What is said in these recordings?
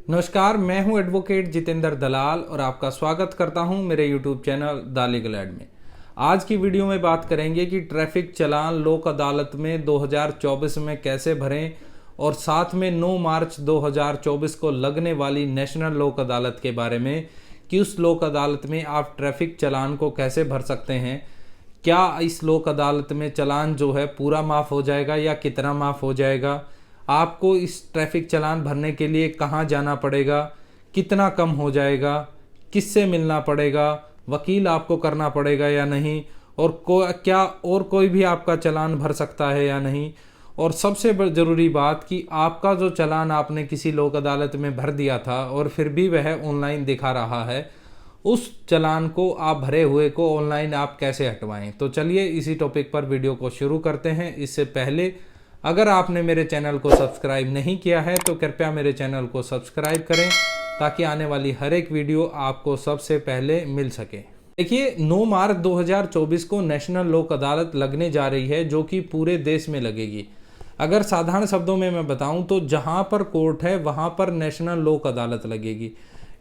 नमस्कार, मैं हूं एडवोकेट जितेंद्र दलाल और आपका स्वागत करता हूं मेरे YouTube channel the legal aid में। आज की वीडियो में बात करेंगे कि ट्रैफिक चालान लोक अदालत में 2024 में कैसे भरें और साथ में 9 मार्च 2024 को लगने वाली नेशनल लोक अदालत के बारे में कि उस लोक अदालत में आप ट्रैफिक चालान को कैसे भर सकते हैं। क्या इस लोक अदालत में चालान जो है पूरा माफ़ हो जाएगा या कितना माफ़ हो जाएगा, आपको इस ट्रैफिक चालान भरने के लिए कहाँ जाना पड़ेगा, कितना कम हो जाएगा, किससे मिलना पड़ेगा, वकील आपको करना पड़ेगा या नहीं, और क्या और कोई भी आपका चालान भर सकता है या नहीं। और सबसे ज़रूरी बात कि आपका जो चालान आपने किसी लोक अदालत में भर दिया था और फिर भी वह ऑनलाइन दिखा रहा है, उस चालान को आप भरे हुए को ऑनलाइन आप कैसे हटवाएं। तो चलिए इसी टॉपिक पर वीडियो को शुरू करते हैं। इससे पहले अगर आपने मेरे चैनल को सब्सक्राइब नहीं किया है तो कृपया मेरे चैनल को सब्सक्राइब करें ताकि आने वाली हर एक वीडियो आपको सबसे पहले मिल सके। देखिए, 9 मार्च 2024 को नेशनल लोक अदालत लगने जा रही है जो कि पूरे देश में लगेगी। अगर साधारण शब्दों में मैं बताऊं तो जहां पर कोर्ट है वहां पर नेशनल लोक अदालत लगेगी।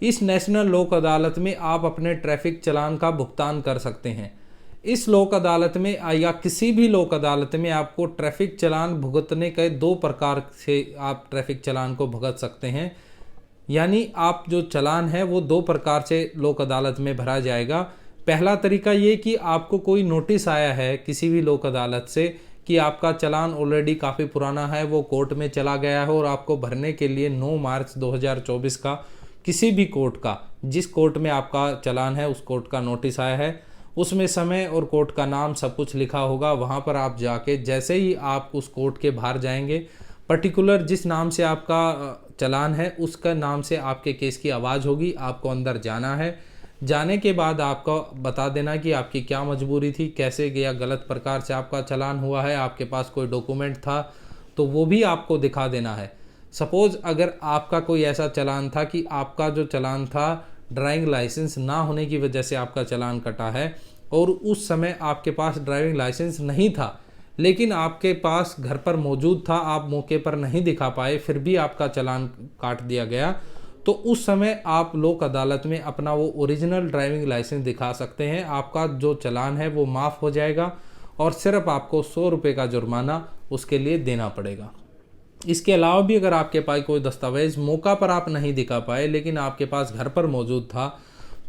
इस नेशनल लोक अदालत में आप अपने ट्रैफिक चालान का भुगतान कर सकते हैं। इस लोक अदालत में या किसी भी लोक अदालत में आपको ट्रैफिक चालान भुगतने के 2 प्रकार से आप ट्रैफिक चालान को भुगत सकते हैं। यानी आप जो चालान है वो 2 प्रकार से लोक अदालत में भरा जाएगा। पहला तरीका ये कि आपको कोई नोटिस आया है किसी भी लोक अदालत से कि आपका चालान ऑलरेडी काफ़ी पुराना है, वो कोर्ट में चला गया है और आपको भरने के लिए 9 मार्च 2024 का किसी भी कोर्ट का, जिस कोर्ट में आपका चालान है उस कोर्ट का नोटिस आया है, उसमें समय और कोर्ट का नाम सब कुछ लिखा होगा। वहाँ पर आप जाके जैसे ही आप उस कोर्ट के बाहर जाएंगे, पर्टिकुलर जिस नाम से आपका चालान है उसका नाम से आपके केस की आवाज़ होगी। आपको अंदर जाना है, जाने के बाद आपको बता देना कि आपकी क्या मजबूरी थी, कैसे या गलत प्रकार से आपका चालान हुआ है, आपके पास कोई डॉक्यूमेंट था तो वो भी आपको दिखा देना है। सपोज़ अगर आपका कोई ऐसा चालान था कि आपका जो चालान था ड्राइविंग लाइसेंस ना होने की वजह से आपका चालान कटा है और उस समय आपके पास ड्राइविंग लाइसेंस नहीं था लेकिन आपके पास घर पर मौजूद था, आप मौके पर नहीं दिखा पाए, फिर भी आपका चालान काट दिया गया, तो उस समय आप लोक अदालत में अपना वो ओरिजिनल ड्राइविंग लाइसेंस दिखा सकते हैं। आपका जो चालान है वो माफ़ हो जाएगा और सिर्फ आपको 100 रुपये का जुर्माना उसके लिए देना पड़ेगा। इसके अलावा भी अगर आपके पास कोई दस्तावेज़ मौका पर आप नहीं दिखा पाए लेकिन आपके पास घर पर मौजूद था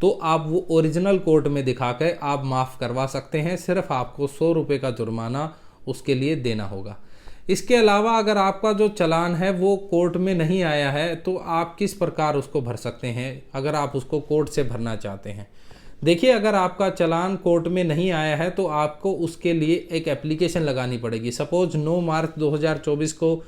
तो आप वो ओरिजिनल कोर्ट में दिखा कर आप माफ़ करवा सकते हैं। सिर्फ आपको 100 रुपये का जुर्माना उसके लिए देना होगा। इसके अलावा अगर आपका जो चालान है वो कोर्ट में नहीं आया है तो आप किस प्रकार उसको भर सकते हैं अगर आप उसको कोर्ट से भरना चाहते हैं। देखिए, अगर आपका चालान कोर्ट में नहीं आया है तो आपको उसके लिए एक एप्लीकेशन लगानी पड़ेगी। सपोज 9 मार्च 2024 को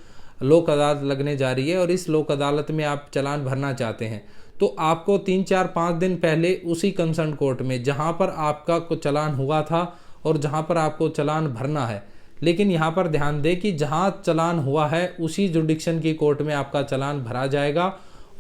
लोक अदालत लगने जा रही है और इस लोक अदालत में आप चालान भरना चाहते हैं तो आपको 3-4-5 दिन पहले उसी कंसर्न कोर्ट में जहां पर आपका चालान हुआ था और जहां पर आपको चालान भरना है, लेकिन यहां पर ध्यान दें कि जहां चालान हुआ है उसी जुडिक्शन की कोर्ट में आपका चालान भरा जाएगा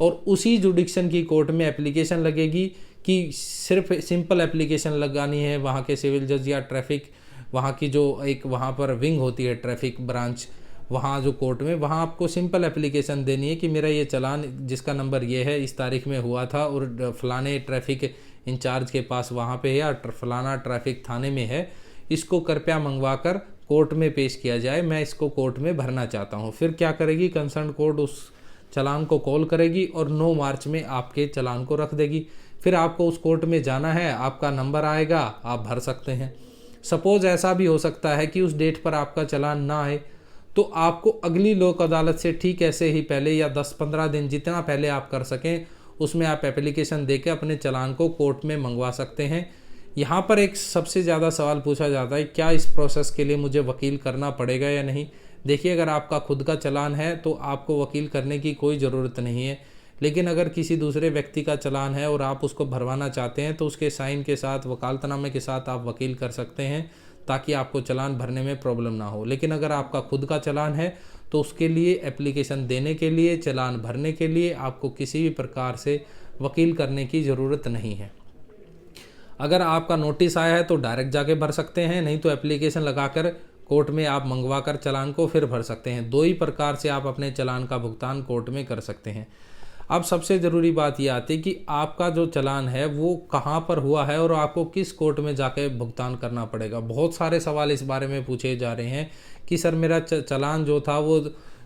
और उसी जुडिक्शन की कोर्ट में एप्लीकेशन लगेगी कि सिर्फ सिंपल एप्लीकेशन लगानी है। वहाँ के सिविल जज या ट्रैफिक वहाँ की जो एक वहाँ पर विंग होती है ट्रैफिक ब्रांच, वहाँ जो कोर्ट में, वहाँ आपको सिंपल एप्लीकेशन देनी है कि मेरा ये चालान जिसका नंबर ये है इस तारीख में हुआ था और फलाने ट्रैफिक इंचार्ज के पास वहाँ पे है या फलाना ट्रैफिक थाने में है, इसको कृपया मंगवा कर कोर्ट में पेश किया जाए, मैं इसको कोर्ट में भरना चाहता हूँ। फिर क्या करेगी, कंसर्न कोर्ट उस चालान को कॉल करेगी और 9 मार्च में आपके चालान को रख देगी। फिर आपको उस कोर्ट में जाना है, आपका नंबर आएगा, आप भर सकते हैं। सपोज़ ऐसा भी हो सकता है कि उस डेट पर आपका चालान ना आए तो आपको अगली लोक अदालत से ठीक ऐसे ही पहले या 10-15 दिन जितना पहले आप कर सकें उसमें आप एप्लीकेशन देकर अपने चालान को कोर्ट में मंगवा सकते हैं। यहाँ पर एक सबसे ज़्यादा सवाल पूछा जाता है, क्या इस प्रोसेस के लिए मुझे वकील करना पड़ेगा या नहीं। देखिए, अगर आपका खुद का चालान है तो आपको वकील करने की कोई ज़रूरत नहीं है, लेकिन अगर किसी दूसरे व्यक्ति का चालान है और आप उसको भरवाना चाहते हैं तो उसके साइन के साथ, वकालतनामे के साथ आप वकील कर सकते हैं ताकि आपको चालान भरने में प्रॉब्लम ना हो। लेकिन अगर आपका खुद का चालान है तो उसके लिए एप्लीकेशन देने के लिए, चालान भरने के लिए आपको किसी भी प्रकार से वकील करने की ज़रूरत नहीं है। अगर आपका नोटिस आया है तो डायरेक्ट जाके भर सकते हैं, नहीं तो एप्लीकेशन लगाकर कोर्ट में आप मंगवा कर चालान को फिर भर सकते हैं। 2 ही प्रकार से आप अपने चालान का भुगतान कोर्ट में कर सकते हैं। अब सबसे ज़रूरी बात ये आती है कि आपका जो चालान है वो कहाँ पर हुआ है और आपको किस कोर्ट में जाके भुगतान करना पड़ेगा। बहुत सारे सवाल इस बारे में पूछे जा रहे हैं कि सर मेरा चालान जो था वो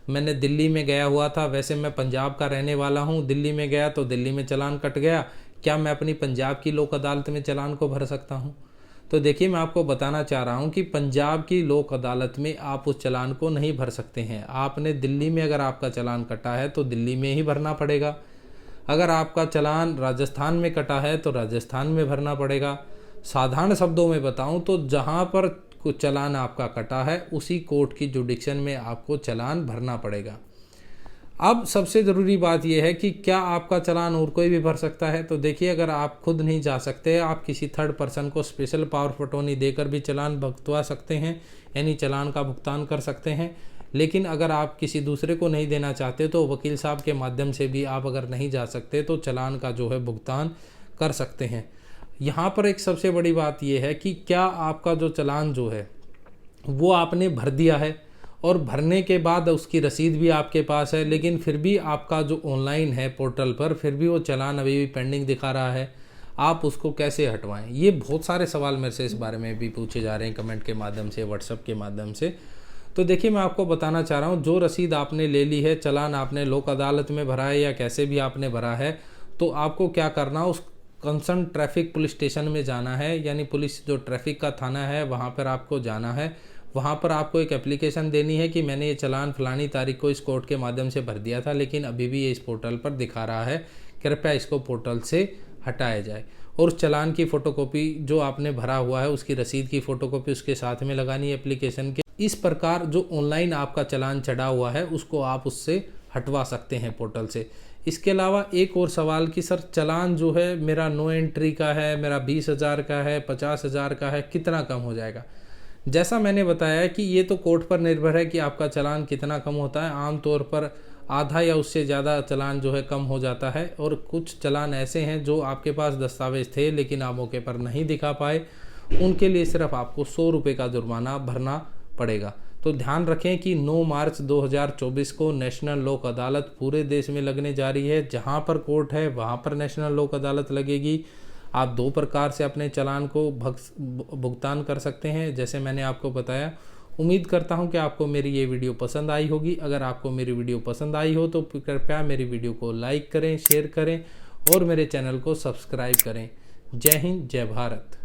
मैंने दिल्ली में गया हुआ था, वैसे मैं पंजाब का रहने वाला हूँ, दिल्ली में गया तो दिल्ली में चालान कट गया, क्या मैं अपनी पंजाब की लोक अदालत में चालान को भर सकता हूँ? तो देखिए, मैं आपको बताना चाह रहा हूँ कि पंजाब की लोक अदालत में आप उस चालान को नहीं भर सकते हैं। आपने दिल्ली में अगर आपका चालान कटा है तो दिल्ली में ही भरना पड़ेगा। अगर आपका चालान राजस्थान में कटा है तो राजस्थान में भरना पड़ेगा। साधारण शब्दों में बताऊं तो जहां पर चालान आपका कटा है उसी कोर्ट की जुडिक्शन में आपको चालान भरना पड़ेगा। अब सबसे ज़रूरी बात यह है कि क्या आपका चालान और कोई भी भर सकता है? तो देखिए, अगर आप खुद नहीं जा सकते, आप किसी थर्ड पर्सन को स्पेशल पावर ऑफ अटॉर्नी देकर भी चालान भुगतवा सकते हैं, यानी चालान का भुगतान कर सकते हैं। लेकिन अगर आप किसी दूसरे को नहीं देना चाहते तो वकील साहब के माध्यम से भी आप अगर नहीं जा सकते तो चालान का जो है भुगतान कर सकते हैं। यहाँ पर एक सबसे बड़ी बात यह है कि क्या आपका जो चालान जो है वो आपने भर दिया है और भरने के बाद उसकी रसीद भी आपके पास है, लेकिन फिर भी आपका जो ऑनलाइन है पोर्टल पर फिर भी वो चालान अभी भी पेंडिंग दिखा रहा है, आप उसको कैसे हटवाएं? ये बहुत सारे सवाल मेरे से इस बारे में भी पूछे जा रहे हैं कमेंट के माध्यम से, व्हाट्सएप के माध्यम से। तो देखिए, मैं आपको बताना चाह रहा हूँ, जो रसीद आपने ले ली है, चालान आपने लोक अदालत में भरा है या कैसे भी आपने भरा है, तो आपको क्या करना, उस कंसर्न ट्रैफिक पुलिस स्टेशन में जाना है, यानी पुलिस जो ट्रैफिक का थाना है वहाँ पर आपको जाना है। वहाँ पर आपको एक एप्लीकेशन देनी है कि मैंने ये चालान फलानी तारीख को इस कोर्ट के माध्यम से भर दिया था, लेकिन अभी भी ये इस पोर्टल पर दिखा रहा है, कृपया इसको पोर्टल से हटाया जाए। और उस चालान की फ़ोटोकॉपी जो आपने भरा हुआ है उसकी रसीद की फ़ोटोकॉपी उसके साथ में लगानी है एप्लीकेशन के। इस प्रकार जो ऑनलाइन आपका चालान चढ़ा हुआ है उसको आप उससे हटवा सकते हैं पोर्टल से। इसके अलावा एक और सवाल कि सर चालान जो है मेरा नो एंट्री का है, मेरा 20,000 का है, 50,000 का है, कितना कम हो जाएगा? जैसा मैंने बताया कि ये तो कोर्ट पर निर्भर है कि आपका चालान कितना कम होता है। आमतौर पर आधा या उससे ज़्यादा चालान जो है कम हो जाता है, और कुछ चालान ऐसे हैं जो आपके पास दस्तावेज थे लेकिन आप मौके पर नहीं दिखा पाए, उनके लिए सिर्फ आपको 100 रुपये का जुर्माना भरना पड़ेगा। तो ध्यान रखें कि 9 मार्च 2024 को नेशनल लोक अदालत पूरे देश में लगने जा रही है। जहां पर कोर्ट है वहां पर नेशनल लोक अदालत लगेगी। आप 2 प्रकार से अपने चालान को भुगतान कर सकते हैं, जैसे मैंने आपको बताया। उम्मीद करता हूं कि आपको मेरी ये वीडियो पसंद आई होगी। अगर आपको मेरी वीडियो पसंद आई हो तो कृपया मेरी वीडियो को लाइक करें, शेयर करें और मेरे चैनल को सब्सक्राइब करें। जय हिंद, जय भारत।